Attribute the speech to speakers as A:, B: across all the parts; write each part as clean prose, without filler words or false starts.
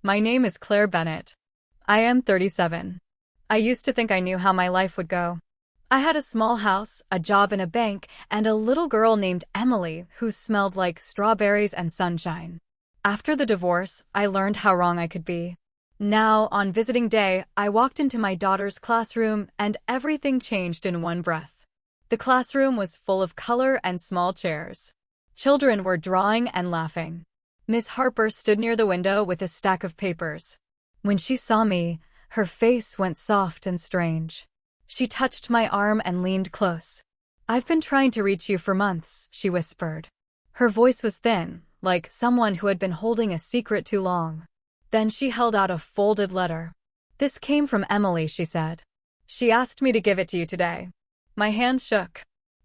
A: My name is Claire Bennett. I am 37. I used to think I knew how my life would go. I had a small house, a job in a bank, and a little girl named Emily who smelled like strawberries and sunshine. After the divorce, I learned how wrong I could be. Now, on visiting day, I walked into my daughter's classroom and everything changed in one breath. The classroom was full of color and small chairs. Children were drawing and laughing. Miss Harper stood near the window with a stack of papers. When she saw me, her face went soft and strange. She touched my arm and leaned close. "I've been trying to reach you for months," she whispered. Her voice was thin, like someone who had been holding a secret too long. Then she held out a folded letter. "This came from Emily," she said. "She asked me to give it to you today." My hand shook.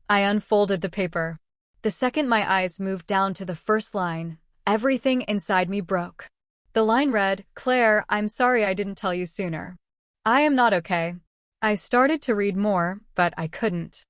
A: I unfolded the paper. The second my eyes moved down to the first line, everything inside me broke. The line read, "Claire, I'm sorry I didn't tell you sooner. I am not okay." I started to read more, but I couldn't.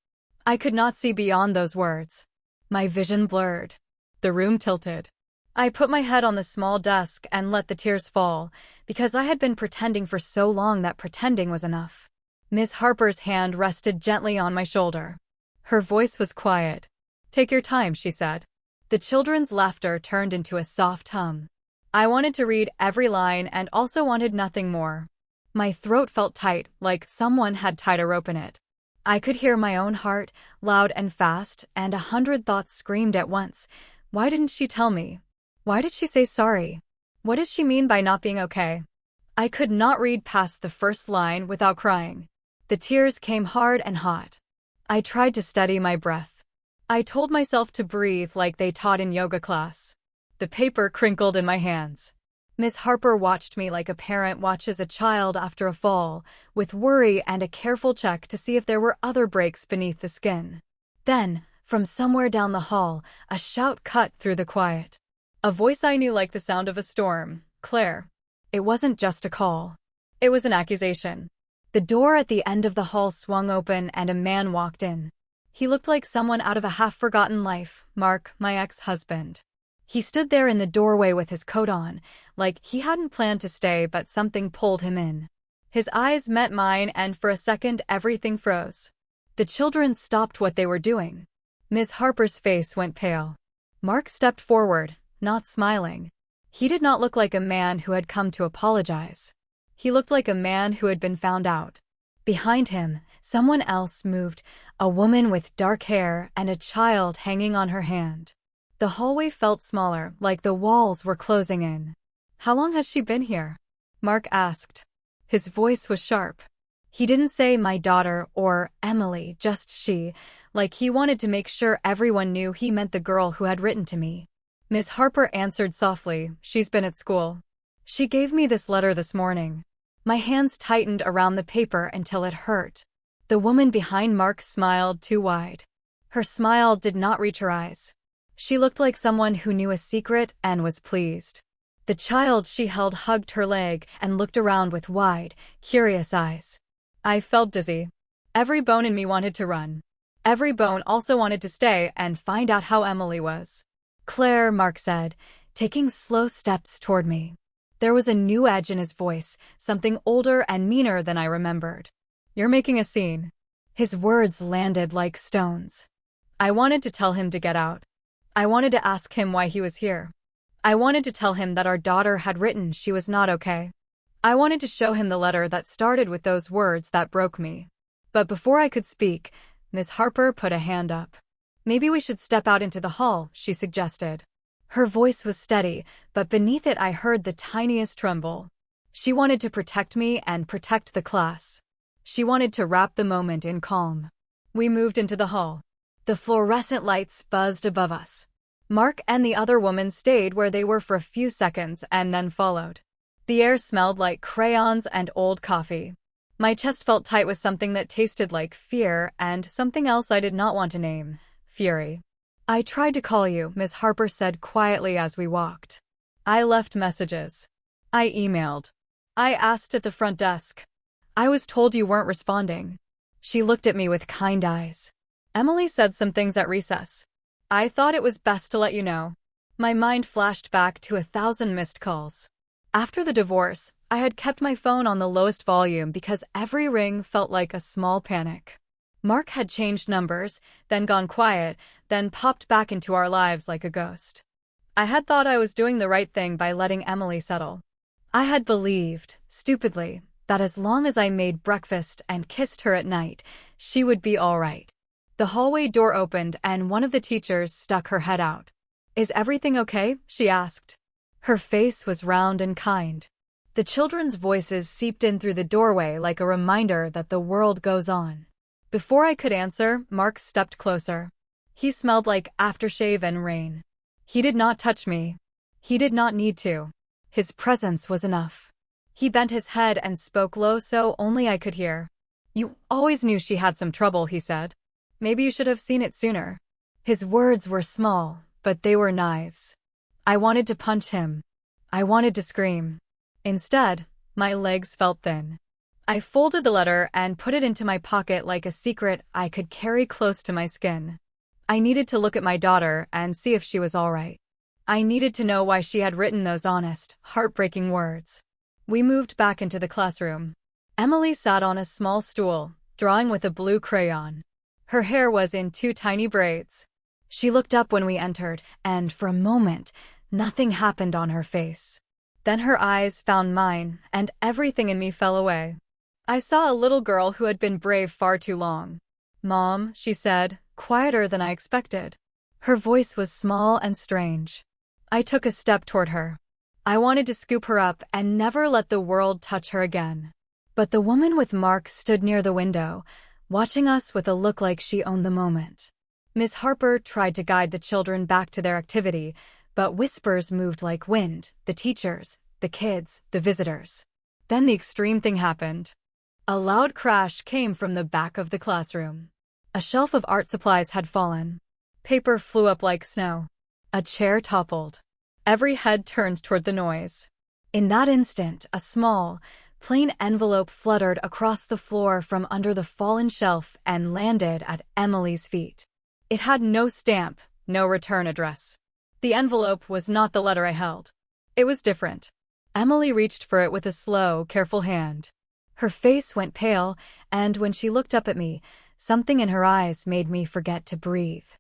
A: I could not see beyond those words. My vision blurred. The room tilted. I put my head on the small desk and let the tears fall, because I had been pretending for so long that pretending was enough. Miss Harper's hand rested gently on my shoulder. Her voice was quiet. "Take your time," she said. The children's laughter turned into a soft hum. I wanted to read every line and also wanted nothing more. My throat felt tight, like someone had tied a rope in it. I could hear my own heart, loud and fast, and 100 thoughts screamed at once. Why didn't she tell me? Why did she say sorry? What does she mean by not being okay? I could not read past the first line without crying. The tears came hard and hot. I tried to steady my breath. I told myself to breathe like they taught in yoga class. The paper crinkled in my hands. Miss Harper watched me like a parent watches a child after a fall, with worry and a careful check to see if there were other breaks beneath the skin. Then, from somewhere down the hall, a shout cut through the quiet. A voice I knew like the sound of a storm. "Claire." It wasn't just a call. It was an accusation. The door at the end of the hall swung open and a man walked in. He looked like someone out of a half-forgotten life, Mark, my ex-husband. He stood there in the doorway with his coat on, like he hadn't planned to stay but something pulled him in. His eyes met mine and for a second everything froze. The children stopped what they were doing. Miss Harper's face went pale. Mark stepped forward, not smiling. He did not look like a man who had come to apologize. He looked like a man who had been found out. Behind him, someone else moved, a woman with dark hair and a child hanging on her hand. The hallway felt smaller, like the walls were closing in. "How long has she been here?" Mark asked. His voice was sharp. He didn't say my daughter or Emily, just she, like he wanted to make sure everyone knew he meant the girl who had written to me. Miss Harper answered softly, "She's been at school. She gave me this letter this morning." My hands tightened around the paper until it hurt. The woman behind Mark smiled too wide. Her smile did not reach her eyes. She looked like someone who knew a secret and was pleased. The child she held hugged her leg and looked around with wide, curious eyes. I felt dizzy. Every bone in me wanted to run. Every bone also wanted to stay and find out how Emily was. "Claire," Mark said, taking slow steps toward me. There was a new edge in his voice, something older and meaner than I remembered. "You're making a scene." His words landed like stones. I wanted to tell him to get out. I wanted to ask him why he was here. I wanted to tell him that our daughter had written she was not okay. I wanted to show him the letter that started with those words that broke me. But before I could speak, Miss Harper put a hand up. "Maybe we should step out into the hall," she suggested. Her voice was steady, but beneath it I heard the tiniest tremble. She wanted to protect me and protect the class. She wanted to wrap the moment in calm. We moved into the hall. The fluorescent lights buzzed above us. Mark and the other woman stayed where they were for a few seconds and then followed. The air smelled like crayons and old coffee. My chest felt tight with something that tasted like fear and something else I did not want to name, fury. "I tried to call you," Miss Harper said quietly as we walked. "I left messages. I emailed. I asked at the front desk. I was told you weren't responding." She looked at me with kind eyes. "Emily said some things at recess. I thought it was best to let you know." My mind flashed back to 1,000 missed calls. After the divorce, I had kept my phone on the lowest volume because every ring felt like a small panic. Mark had changed numbers, then gone quiet, then popped back into our lives like a ghost. I had thought I was doing the right thing by letting Emily settle. I had believed, stupidly, that as long as I made breakfast and kissed her at night, she would be all right. The hallway door opened and one of the teachers stuck her head out. "Is everything okay?" she asked. Her face was round and kind. The children's voices seeped in through the doorway like a reminder that the world goes on. Before I could answer, Mark stepped closer. He smelled like aftershave and rain. He did not touch me. He did not need to. His presence was enough. He bent his head and spoke low so only I could hear. "You always knew she had some trouble," he said. "Maybe you should have seen it sooner." His words were small, but they were knives. I wanted to punch him. I wanted to scream. Instead, my legs felt thin. I folded the letter and put it into my pocket like a secret I could carry close to my skin. I needed to look at my daughter and see if she was all right. I needed to know why she had written those honest, heartbreaking words. We moved back into the classroom. Emily sat on a small stool, drawing with a blue crayon. Her hair was in two tiny braids. She looked up when we entered, and for a moment, nothing happened on her face. Then her eyes found mine, and everything in me fell away. I saw a little girl who had been brave far too long. "Mom," she said, quieter than I expected. Her voice was small and strange. I took a step toward her. I wanted to scoop her up and never let the world touch her again. But the woman with Mark stood near the window, watching us with a look like she owned the moment. Miss Harper tried to guide the children back to their activity, but whispers moved like wind, the teachers, the kids, the visitors. Then the extreme thing happened. A loud crash came from the back of the classroom. A shelf of art supplies had fallen. Paper flew up like snow. A chair toppled. Every head turned toward the noise. In that instant, a small, plain envelope fluttered across the floor from under the fallen shelf and landed at Emily's feet. It had no stamp, no return address. The envelope was not the letter I held. It was different. Emily reached for it with a slow, careful hand. Her face went pale, and when she looked up at me, something in her eyes made me forget to breathe.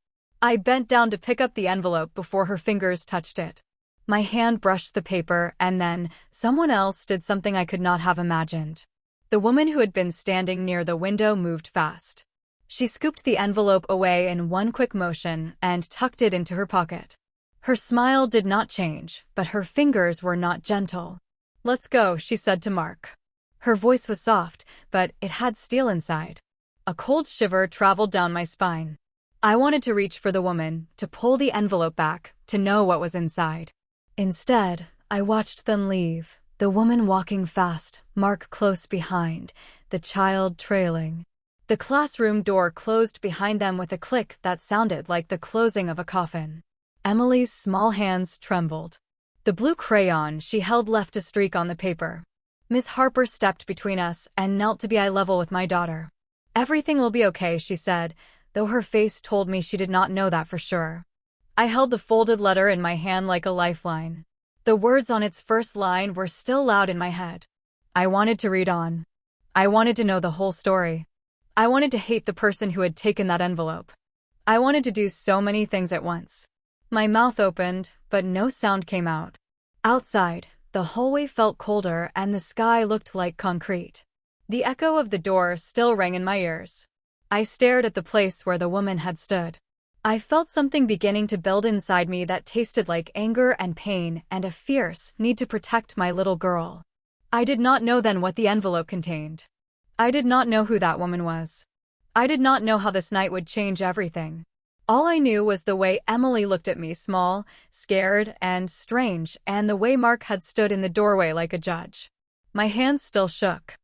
A: I bent down to pick up the envelope before her fingers touched it. My hand brushed the paper, and then someone else did something I could not have imagined. The woman who had been standing near the window moved fast. She scooped the envelope away in one quick motion and tucked it into her pocket. Her smile did not change, but her fingers were not gentle. "Let's go," she said to Mark. Her voice was soft, but it had steel inside. A cold shiver traveled down my spine. I wanted to reach for the woman, to pull the envelope back, to know what was inside. Instead, I watched them leave, the woman walking fast, Mark close behind, the child trailing. The classroom door closed behind them with a click that sounded like the closing of a coffin. Emily's small hands trembled. The blue crayon she held left a streak on the paper. Miss Harper stepped between us and knelt to be eye level with my daughter. "Everything will be okay," she said, though her face told me she did not know that for sure. I held the folded letter in my hand like a lifeline. The words on its first line were still loud in my head. I wanted to read on. I wanted to know the whole story. I wanted to hate the person who had taken that envelope. I wanted to do so many things at once. My mouth opened, but no sound came out. Outside, the hallway felt colder and the sky looked like concrete. The echo of the door still rang in my ears. I stared at the place where the woman had stood. I felt something beginning to build inside me that tasted like anger and pain and a fierce need to protect my little girl. I did not know then what the envelope contained. I did not know who that woman was. I did not know how this night would change everything. All I knew was the way Emily looked at me, small, scared, and strange, and the way Mark had stood in the doorway like a judge. My hands still shook.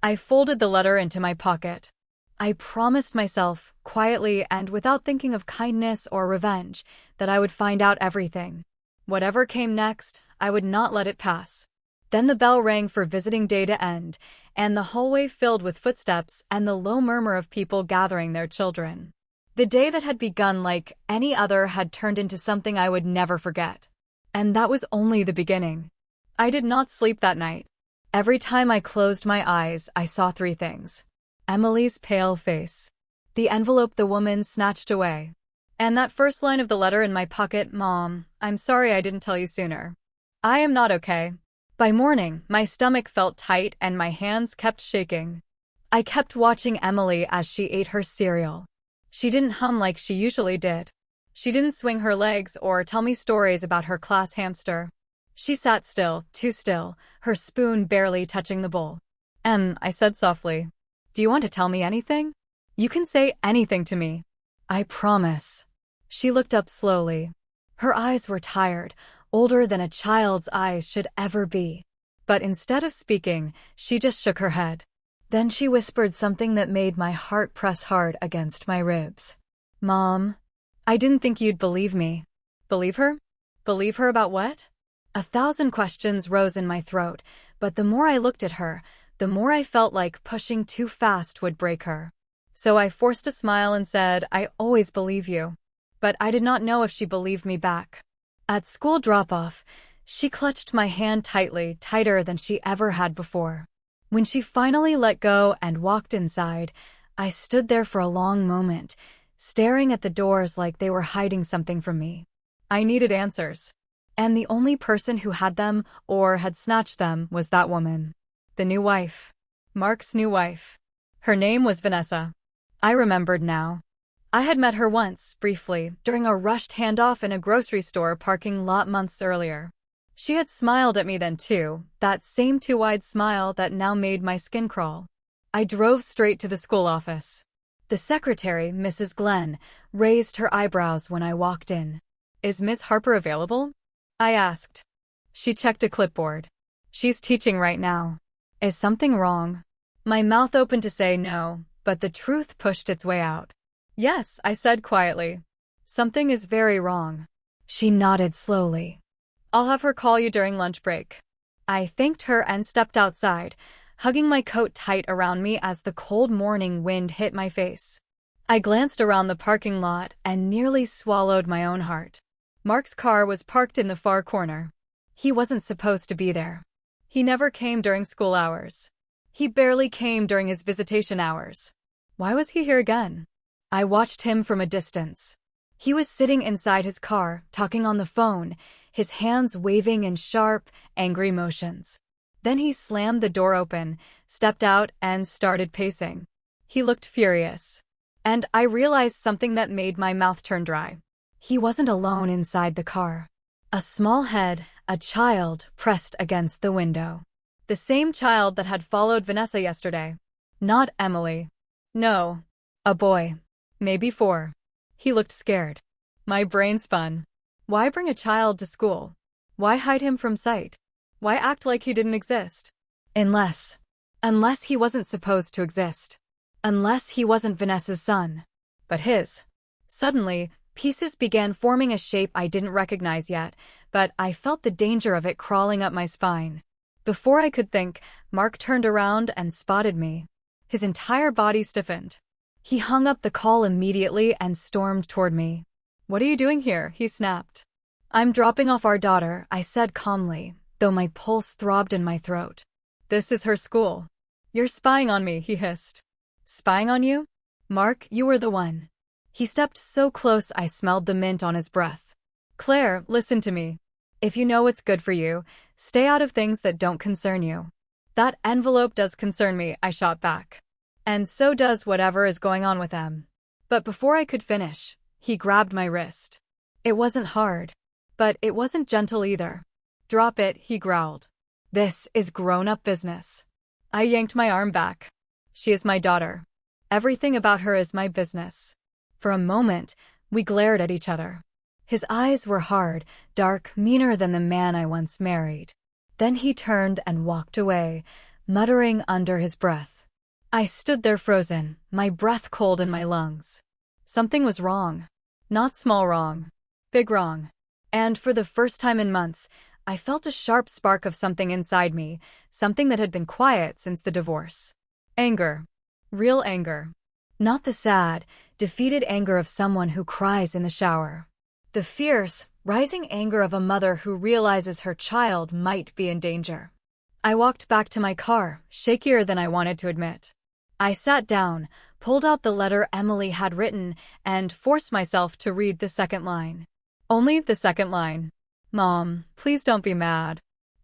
A: I folded the letter into my pocket. I promised myself, quietly and without thinking of kindness or revenge, that I would find out everything. Whatever came next, I would not let it pass. Then the bell rang for visiting day to end, and the hallway filled with footsteps and the low murmur of people gathering their children. The day that had begun like any other had turned into something I would never forget. And that was only the beginning. I did not sleep that night. Every time I closed my eyes, I saw three things. Emily's pale face, the envelope the woman snatched away, and that first line of the letter in my pocket, "Mom, I'm sorry I didn't tell you sooner. I am not okay." By morning, my stomach felt tight and my hands kept shaking. I kept watching Emily as she ate her cereal. She didn't hum like she usually did. She didn't swing her legs or tell me stories about her class hamster. She sat still, too still, her spoon barely touching the bowl. I said softly, "Do you want to tell me anything? You can say anything to me. I promise." She looked up slowly. Her eyes were tired, older than a child's eyes should ever be. But instead of speaking, she just shook her head. Then she whispered something that made my heart press hard against my ribs. "Mom, I didn't think you'd believe me." Believe her? Believe her about what? 1,000 questions rose in my throat, but the more I looked at her, the more I felt like pushing too fast would break her. So I forced a smile and said, "I always believe you." But I did not know if she believed me back. At school drop-off, she clutched my hand tightly, tighter than she ever had before. When she finally let go and walked inside, I stood there for a long moment, staring at the doors like they were hiding something from me. I needed answers. And the only person who had them, or had snatched them, was that woman. The new wife. Mark's new wife. Her name was Vanessa. I remembered now. I had met her once, briefly, during a rushed handoff in a grocery store parking lot months earlier. She had smiled at me then too, that same too-wide smile that now made my skin crawl. I drove straight to the school office. The secretary, Mrs. Glenn, raised her eyebrows when I walked in. "Is Miss Harper available?" I asked. She checked a clipboard. "She's teaching right now." Is something wrong? My mouth opened to say no, but the truth pushed its way out. "Yes," I said quietly. "Something is very wrong." She nodded slowly. "I'll have her call you during lunch break." I thanked her and stepped outside, hugging my coat tight around me as the cold morning wind hit my face. I glanced around the parking lot and nearly swallowed my own heart. Mark's car was parked in the far corner. He wasn't supposed to be there. He never came during school hours. He barely came during his visitation hours. Why was he here again? I watched him from a distance. He was sitting inside his car, talking on the phone, his hands waving in sharp, angry motions. Then he slammed the door open, stepped out, and started pacing. He looked furious. And I realized something that made my mouth turn dry. He wasn't alone inside the car. A small head, a child, pressed against the window. The same child that had followed Vanessa yesterday. Not Emily. No. A boy. Maybe 4. He looked scared. My brain spun. Why bring a child to school? Why hide him from sight? Why act like he didn't exist? Unless he wasn't supposed to exist. Unless he wasn't Vanessa's son. But his. Suddenly, pieces began forming a shape I didn't recognize yet, but I felt the danger of it crawling up my spine. Before I could think, Mark turned around and spotted me. His entire body stiffened. He hung up the call immediately and stormed toward me. "What are you doing here?" he snapped. "I'm dropping off our daughter," I said calmly, though my pulse throbbed in my throat. "This is her school." "You're spying on me," he hissed. "Spying on you? Mark, you were the one." He stepped so close I smelled the mint on his breath. "Claire, listen to me. If you know what's good for you, stay out of things that don't concern you." "That envelope does concern me," I shot back. "And so does whatever is going on with them." But before I could finish, he grabbed my wrist. It wasn't hard, but it wasn't gentle either. "Drop it," he growled. "This is grown-up business." I yanked my arm back. "She is my daughter. Everything about her is my business." For a moment, we glared at each other. His eyes were hard, dark, meaner than the man I once married. Then he turned and walked away, muttering under his breath. I stood there frozen, my breath cold in my lungs. Something was wrong. Not small wrong. Big wrong. And for the first time in months, I felt a sharp spark of something inside me, something that had been quiet since the divorce. Anger. Real anger. Not the sad, defeated anger of someone who cries in the shower. The fierce, rising anger of a mother who realizes her child might be in danger. I walked back to my car, shakier than I wanted to admit. I sat down, pulled out the letter Emily had written, and forced myself to read the second line. Only the second line. Mom, please don't be mad.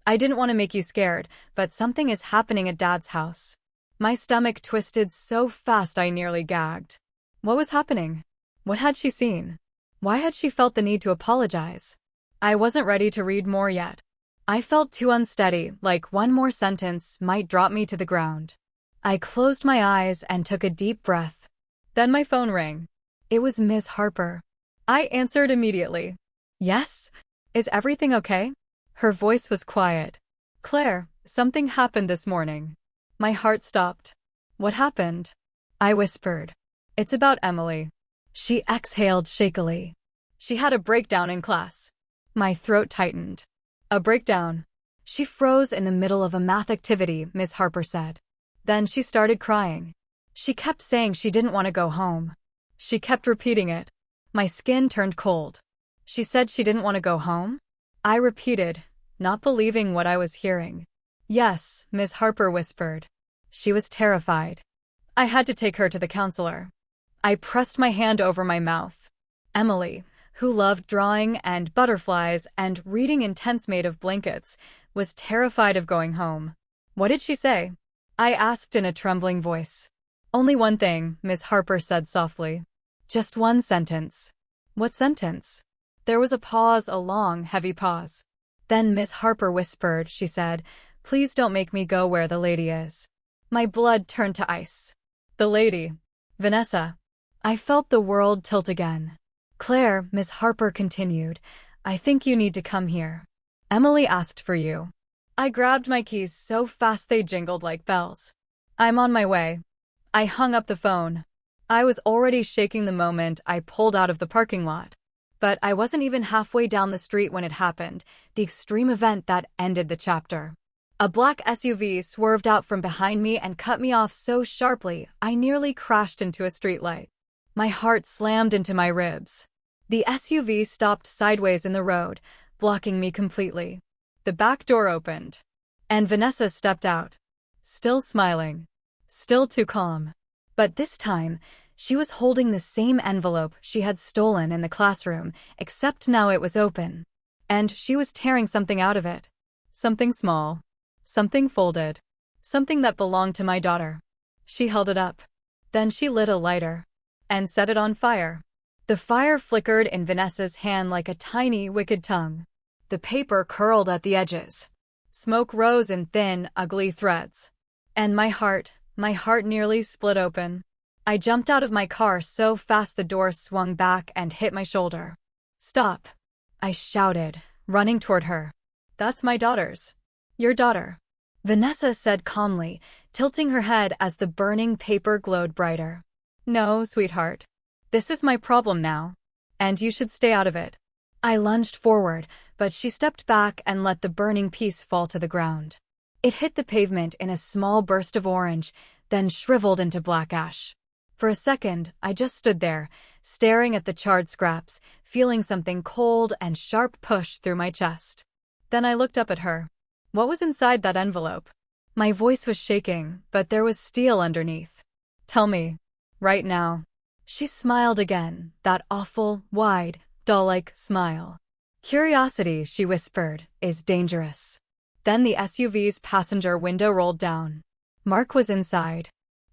A: I didn't want to make you scared, but something is happening at Dad's house. My stomach twisted so fast I nearly gagged. What was happening? What had she seen? Why had she felt the need to apologize? I wasn't ready to read more yet. I felt too unsteady, like one more sentence might drop me to the ground. I closed my eyes and took a deep breath. Then my phone rang. It was Ms. Harper. I answered immediately. Yes? Is everything okay? Her voice was quiet. Claire, something happened this morning. My heart stopped. What happened? I whispered. It's about Emily. She exhaled shakily. She had a breakdown in class. My throat tightened. A breakdown. She froze in the middle of a math activity, Ms. Harper said. Then she started crying. She kept saying she didn't want to go home. She kept repeating it. My skin turned cold. She said she didn't want to go home? I repeated, not believing what I was hearing. Yes, Ms. Harper whispered. She was terrified. I had to take her to the counselor. I pressed my hand over my mouth. Emily, who loved drawing and butterflies and reading in tents made of blankets, was terrified of going home. What did she say? I asked in a trembling voice. Only one thing, Ms. Harper said softly. Just one sentence. What sentence? There was a pause, a long, heavy pause. Then Ms. Harper whispered, she said, Please don't make me go where the lady is. My blood turned to ice. The lady. Vanessa. I felt the world tilt again. Claire, Ms. Harper continued, I think you need to come here. Emily asked for you. I grabbed my keys so fast they jingled like bells. I'm on my way. I hung up the phone. I was already shaking the moment I pulled out of the parking lot. But I wasn't even halfway down the street when it happened, the extreme event that ended the chapter. A black SUV swerved out from behind me and cut me off so sharply I nearly crashed into a streetlight. My heart slammed into my ribs. The SUV stopped sideways in the road, blocking me completely. The back door opened. And Vanessa stepped out. Still smiling. Still too calm. But this time, she was holding the same envelope she had stolen in the classroom, except now it was open. And she was tearing something out of it. Something small. Something folded. Something that belonged to my daughter. She held it up. Then she lit a lighter. And set it on fire. The fire flickered in Vanessa's hand like a tiny, wicked tongue. The paper curled at the edges. Smoke rose in thin, ugly threads. And my heart nearly split open. I jumped out of my car so fast the door swung back and hit my shoulder. Stop! I shouted, running toward her. That's my daughter's. Your daughter. Vanessa said calmly, tilting her head as the burning paper glowed brighter. No, sweetheart. This is my problem now. And you should stay out of it. I lunged forward, but she stepped back and let the burning piece fall to the ground. It hit the pavement in a small burst of orange, then shriveled into black ash. For a second, I just stood there, staring at the charred scraps, feeling something cold and sharp push through my chest. Then I looked up at her. What was inside that envelope? My voice was shaking, but there was steel underneath. Tell me. Right now. She smiled again, that awful, wide, doll-like smile. Curiosity, she whispered, is dangerous. Then the SUV's passenger window rolled down. Mark was inside.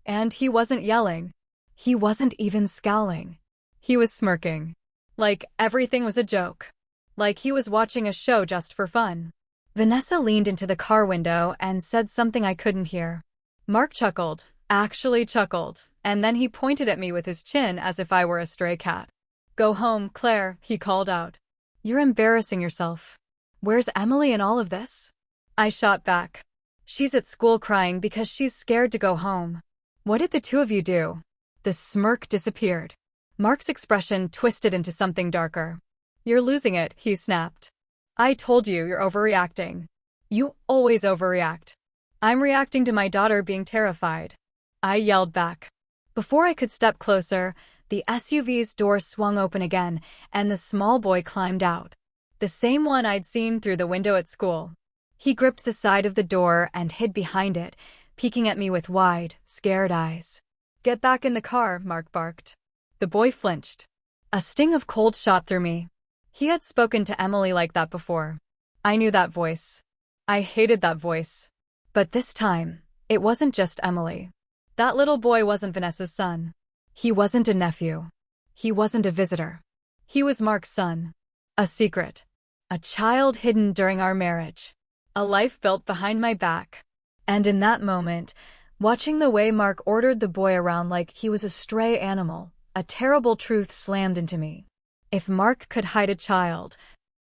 A: And he wasn't yelling. He wasn't even scowling. He was smirking. Like everything was a joke. Like he was watching a show just for fun. Vanessa leaned into the car window and said something I couldn't hear. Mark chuckled, actually chuckled, and then he pointed at me with his chin as if I were a stray cat. Go home, Claire, he called out. You're embarrassing yourself. Where's Emily in all of this? I shot back. She's at school crying because she's scared to go home. What did the two of you do? The smirk disappeared. Mark's expression twisted into something darker. You're losing it, he snapped. I told you you're overreacting. You always overreact. I'm reacting to my daughter being terrified. I yelled back. Before I could step closer, the SUV's door swung open again, and the small boy climbed out. The same one I'd seen through the window at school. He gripped the side of the door and hid behind it, peeking at me with wide, scared eyes. "Get back in the car," Mark barked. The boy flinched. A sting of cold shot through me. He had spoken to Emily like that before. I knew that voice. I hated that voice. But this time, it wasn't just Emily. That little boy wasn't Vanessa's son. He wasn't a nephew. He wasn't a visitor. He was Mark's son. A secret. A child hidden during our marriage. A life built behind my back. And in that moment, watching the way Mark ordered the boy around like he was a stray animal, a terrible truth slammed into me. If Mark could hide a child,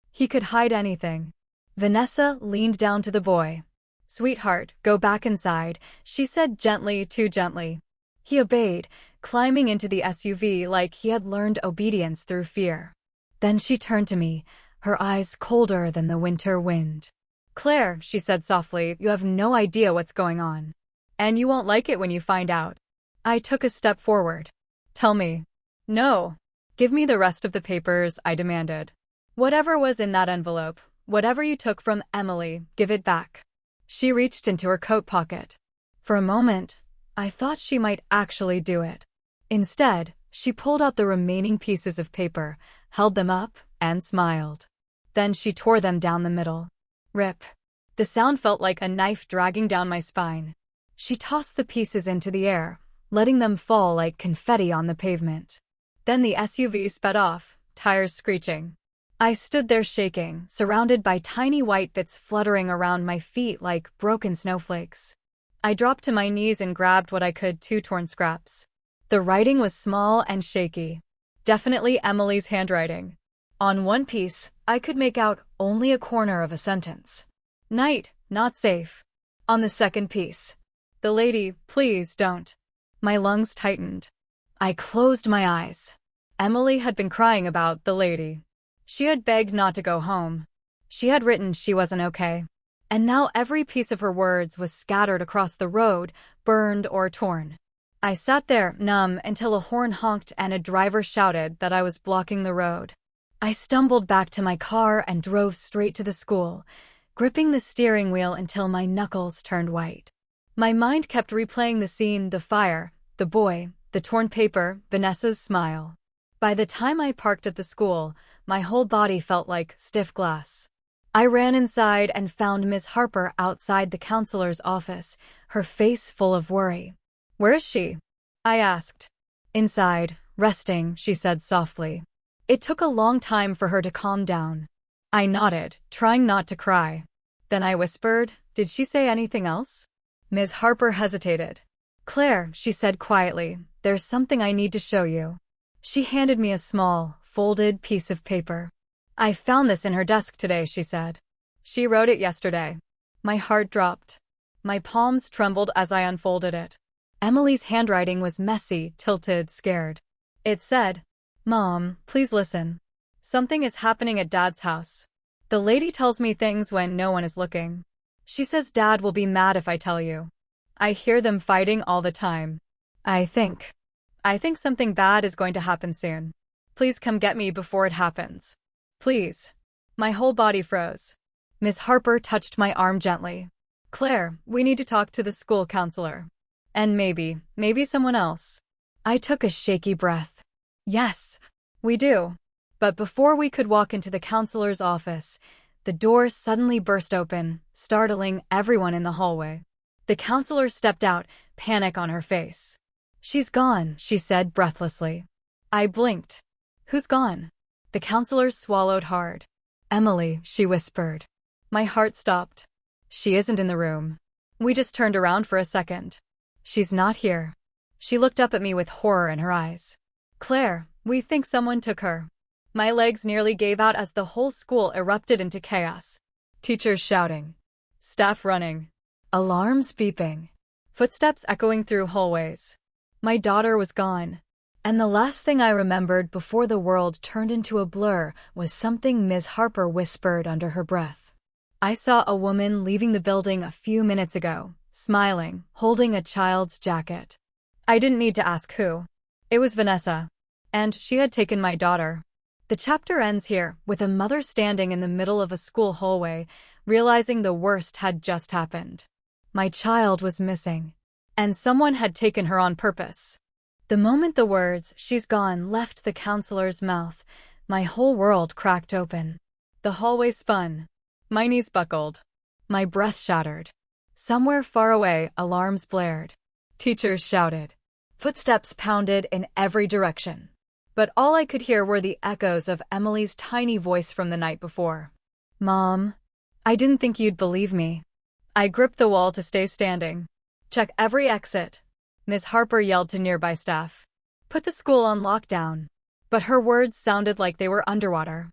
A: he could hide anything. Vanessa leaned down to the boy. "Sweetheart, go back inside," she said gently, too gently. He obeyed, climbing into the SUV like he had learned obedience through fear. Then she turned to me, her eyes colder than the winter wind. "Claire," she said softly, "you have no idea what's going on. And you won't like it when you find out." I took a step forward. "Tell me." "No. Give me the rest of the papers," I demanded. "Whatever was in that envelope, whatever you took from Emily, give it back." She reached into her coat pocket. For a moment, I thought she might actually do it. Instead, she pulled out the remaining pieces of paper, held them up, and smiled. Then she tore them down the middle. Rip. The sound felt like a knife dragging down my spine. She tossed the pieces into the air, letting them fall like confetti on the pavement. Then the SUV sped off, tires screeching. I stood there shaking, surrounded by tiny white bits fluttering around my feet like broken snowflakes. I dropped to my knees and grabbed what I could, 2 torn scraps. The writing was small and shaky. Definitely Emily's handwriting. On one piece, I could make out only a corner of a sentence. "Night, not safe." On the second piece, "The lady, please don't." My lungs tightened. I closed my eyes. Emily had been crying about the lady. She had begged not to go home. She had written she wasn't okay. And now every piece of her words was scattered across the road, burned or torn. I sat there, numb, until a horn honked and a driver shouted that I was blocking the road. I stumbled back to my car and drove straight to the school, gripping the steering wheel until my knuckles turned white. My mind kept replaying the scene, the fire, the boy, the torn paper, Vanessa's smile. By the time I parked at the school, my whole body felt like stiff glass. I ran inside and found Ms. Harper outside the counselor's office, her face full of worry. "Where is she?" I asked. "Inside, resting," she said softly. It took a long time for her to calm down. I nodded, trying not to cry. Then I whispered, "Did she say anything else?" Ms. Harper hesitated. "Claire," she said quietly, "there's something I need to show you." She handed me a small, folded piece of paper. "I found this in her desk today," she said. "She wrote it yesterday." My heart dropped. My palms trembled as I unfolded it. Emily's handwriting was messy, tilted, scared. It said, "Mom, please listen. Something is happening at Dad's house. The lady tells me things when no one is looking. She says Dad will be mad if I tell you. I hear them fighting all the time. I think something bad is going to happen soon. Please come get me before it happens. Please." My whole body froze. Miss Harper touched my arm gently. "Claire, we need to talk to the school counselor. And maybe someone else." I took a shaky breath. "Yes, we do." But before we could walk into the counselor's office, the door suddenly burst open, startling everyone in the hallway. The counselor stepped out, panic on her face. "She's gone," she said breathlessly. I blinked. "Who's gone?" The counselor swallowed hard. "Emily," she whispered. My heart stopped. "She isn't in the room." We just turned around for a second. "She's not here." She looked up at me with horror in her eyes. "Claire, we think someone took her." My legs nearly gave out as the whole school erupted into chaos. Teachers shouting. Staff running. Alarms beeping. Footsteps echoing through hallways. My daughter was gone. And the last thing I remembered before the world turned into a blur was something Ms. Harper whispered under her breath. "I saw a woman leaving the building a few minutes ago, smiling, holding a child's jacket." I didn't need to ask who. It was Vanessa. And she had taken my daughter. The chapter ends here, with a mother standing in the middle of a school hallway, realizing the worst had just happened. My child was missing, and someone had taken her on purpose. The moment the words, "She's gone," left the counselor's mouth, my whole world cracked open. The hallway spun. My knees buckled. My breath shattered. Somewhere far away, alarms blared. Teachers shouted. Footsteps pounded in every direction. But all I could hear were the echoes of Emily's tiny voice from the night before. "Mom, I didn't think you'd believe me." I gripped the wall to stay standing. "Check every exit," Miss Harper yelled to nearby staff. "Put the school on lockdown." But her words sounded like they were underwater.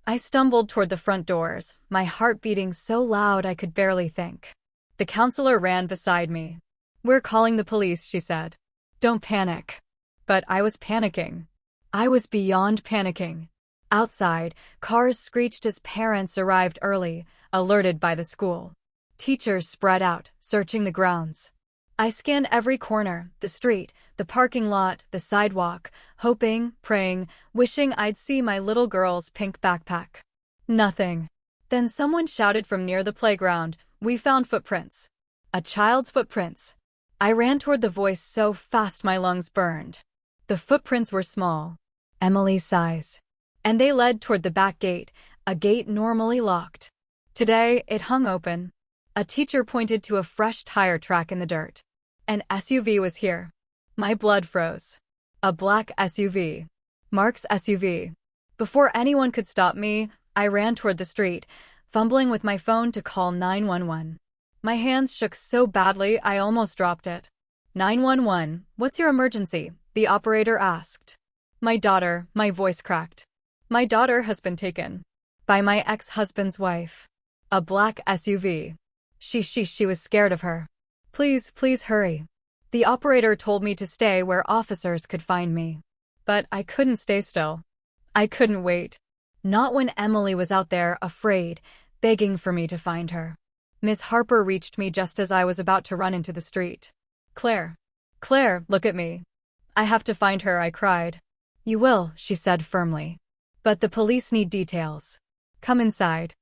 A: I stumbled toward the front doors, my heart beating so loud I could barely think. The counselor ran beside me. "We're calling the police," she said. "Don't panic." But I was panicking. I was beyond panicking. Outside, cars screeched as parents arrived early, alerted by the school. Teachers spread out, searching the grounds. I scanned every corner, the street, the parking lot, the sidewalk, hoping, praying, wishing I'd see my little girl's pink backpack. Nothing. Then someone shouted from near the playground, "We found footprints." A child's footprints. I ran toward the voice so fast my lungs burned. The footprints were small, Emily's size. And they led toward the back gate, a gate normally locked. Today, it hung open. A teacher pointed to a fresh tire track in the dirt. An SUV was here. My blood froze. A black SUV. Mark's SUV. Before anyone could stop me, I ran toward the street, fumbling with my phone to call 911. My hands shook so badly I almost dropped it. 911, what's your emergency?" the operator asked. "My daughter," my voice cracked. "My daughter has been taken. By my ex-husband's wife. A black SUV. She was scared of her. Please hurry." The operator told me to stay where officers could find me. But I couldn't stay still. I couldn't wait. Not when Emily was out there, afraid, begging for me to find her. Miss Harper reached me just as I was about to run into the street. Claire, look at me. I have to find her," I cried. "You will," she said firmly. "But the police need details. Come inside."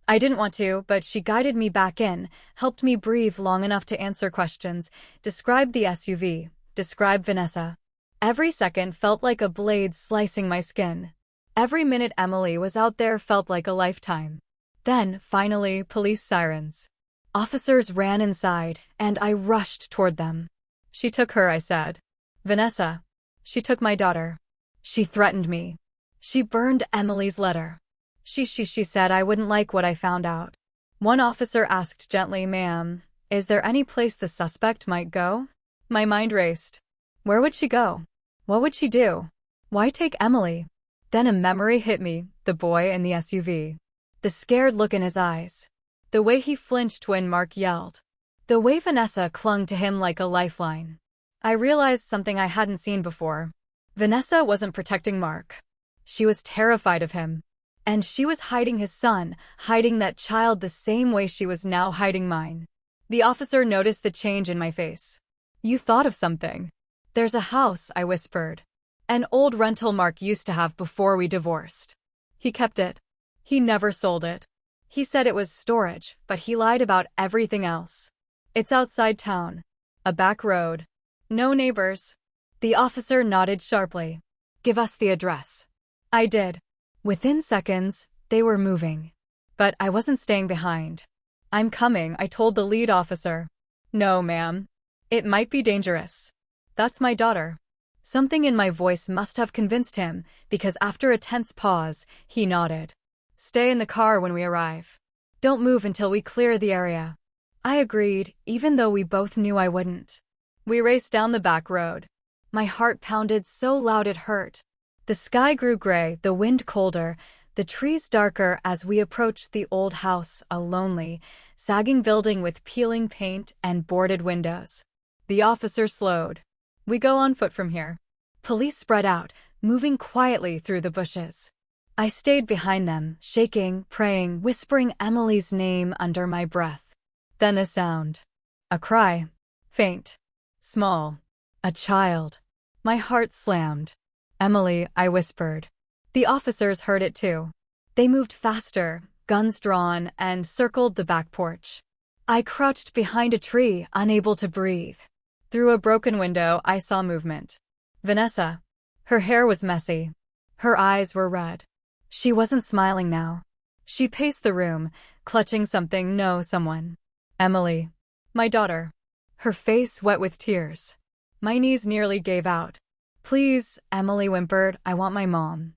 A: I didn't want to, but she guided me back in, helped me breathe long enough to answer questions, described the SUV, described Vanessa. Every second felt like a blade slicing my skin. Every minute Emily was out there felt like a lifetime. Then, finally, police sirens. Officers ran inside, and I rushed toward them. "She took her," I said. "Vanessa. She took my daughter. She threatened me. She burned Emily's letter. She said I wouldn't like what I found out." One officer asked gently, "Ma'am, is there any place the suspect might go?" My mind raced. Where would she go? What would she do? Why take Emily? Then a memory hit me, the boy in the SUV. The scared look in his eyes. The way he flinched when Mark yelled. The way Vanessa clung to him like a lifeline. I realized something I hadn't seen before. Vanessa wasn't protecting Mark. She was terrified of him. And she was hiding his son, hiding that child the same way she was now hiding mine. The officer noticed the change in my face. "You thought of something." "There's a house," I whispered. "An old rental Mark used to have before we divorced. He kept it. He never sold it. He said it was storage, but he lied about everything else. It's outside town. A back road. No neighbors." The officer nodded sharply. "Give us the address." I did. Within seconds, they were moving. But I wasn't staying behind. "I'm coming," I told the lead officer. "No, ma'am. It might be dangerous. That's my daughter." Something in my voice must have convinced him, because after a tense pause, he nodded. "Stay in the car when we arrive. Don't move until we clear the area." I agreed, even though we both knew I wouldn't. We raced down the back road. My heart pounded so loud it hurt. The sky grew gray, the wind colder, the trees darker as we approached the old house, a lonely, sagging building with peeling paint and boarded windows. The officer slowed. "We go on foot from here." Police spread out, moving quietly through the bushes. I stayed behind them, shaking, praying, whispering Emily's name under my breath. Then a sound. A cry. Faint. Small. A child. My heart slammed. Emily, I whispered. The officers heard it too. They moved faster, guns drawn, and circled the back porch. I crouched behind a tree, unable to breathe. Through a broken window, I saw movement. Vanessa. Her hair was messy. Her eyes were red. She wasn't smiling now. She paced the room, clutching something, someone. Emily. My daughter. Her face wet with tears. My knees nearly gave out. Please, Emily whimpered, I want my mom.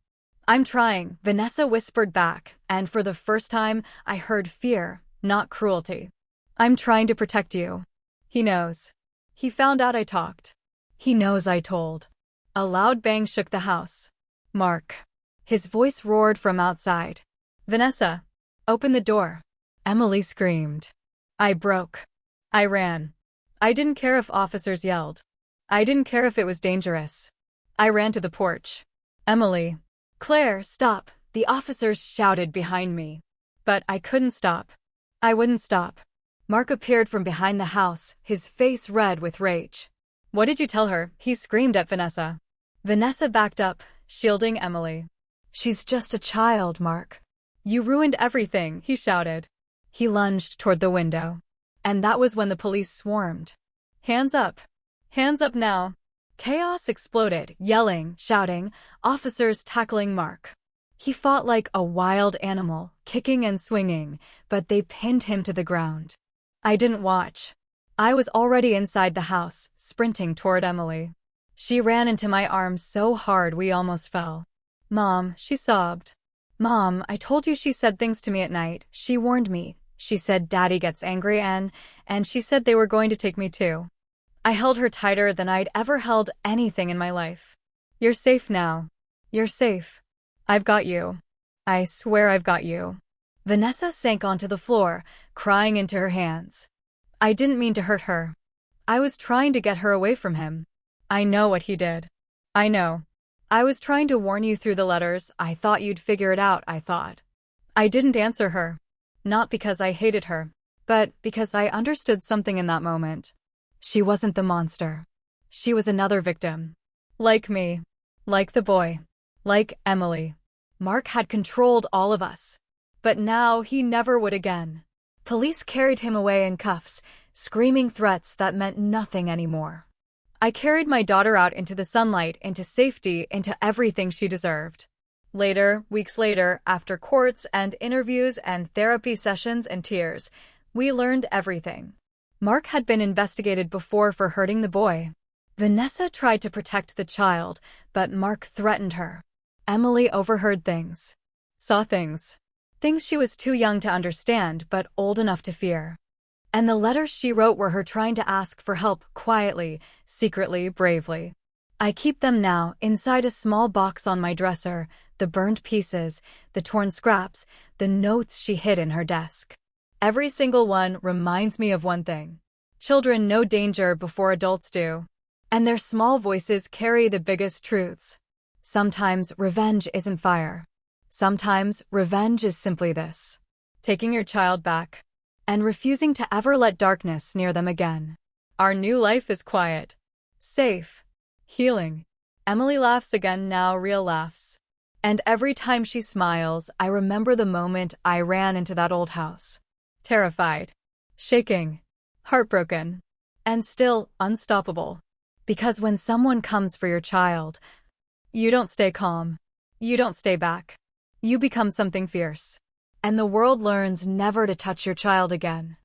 A: I'm trying, Vanessa whispered back, and for the first time, I heard fear, not cruelty. I'm trying to protect you. He knows. He found out I talked. He knows I told. A loud bang shook the house. Mark. His voice roared from outside. Vanessa. Open the door. Emily screamed. I broke. I ran. I didn't care if officers yelled. I didn't care if it was dangerous. I ran to the porch. Emily. Claire, stop, the officers shouted behind me. But I couldn't stop. I wouldn't stop. Mark appeared from behind the house, his face red with rage. What did you tell her? He screamed at Vanessa. Vanessa backed up, shielding Emily. She's just a child, Mark. You ruined everything, he shouted. He lunged toward the window. And that was when the police swarmed. Hands up. Hands up now. Chaos exploded, yelling, shouting, officers tackling Mark. He fought like a wild animal, kicking and swinging, but they pinned him to the ground. I didn't watch. I was already inside the house, sprinting toward Emily. She ran into my arms so hard we almost fell. Mom, she sobbed. Mom, I told you she said things to me at night. She warned me. She said Daddy gets angry and she said they were going to take me too. I held her tighter than I'd ever held anything in my life. You're safe now. You're safe. I've got you. I swear I've got you. Vanessa sank onto the floor, crying into her hands. I didn't mean to hurt her. I was trying to get her away from him. I know what he did. I know. I was trying to warn you through the letters. I thought you'd figure it out, I thought. I didn't answer her. Not because I hated her, but because I understood something in that moment. She wasn't the monster. She was another victim. Like me. Like the boy. Like Emily. Mark had controlled all of us. But now he never would again. Police carried him away in cuffs, screaming threats that meant nothing anymore. I carried my daughter out into the sunlight, into safety, into everything she deserved. Later, weeks later, after courts and interviews and therapy sessions and tears, we learned everything. Mark had been investigated before for hurting the boy. Vanessa tried to protect the child, but Mark threatened her. Emily overheard things. Saw things. Things she was too young to understand, but old enough to fear. And the letters she wrote were her trying to ask for help, quietly, secretly, bravely. I keep them now, inside a small box on my dresser, the burned pieces, the torn scraps, the notes she hid in her desk. Every single one reminds me of one thing. Children know danger before adults do. And their small voices carry the biggest truths. Sometimes revenge isn't fire. Sometimes revenge is simply this: taking your child back and refusing to ever let darkness near them again. Our new life is quiet, safe, healing. Emily laughs again now, real laughs. And every time she smiles, I remember the moment I ran into that old house. Terrified, shaking, heartbroken, and still unstoppable. Because when someone comes for your child, you don't stay calm. You don't stay back. You become something fierce. And the world learns never to touch your child again.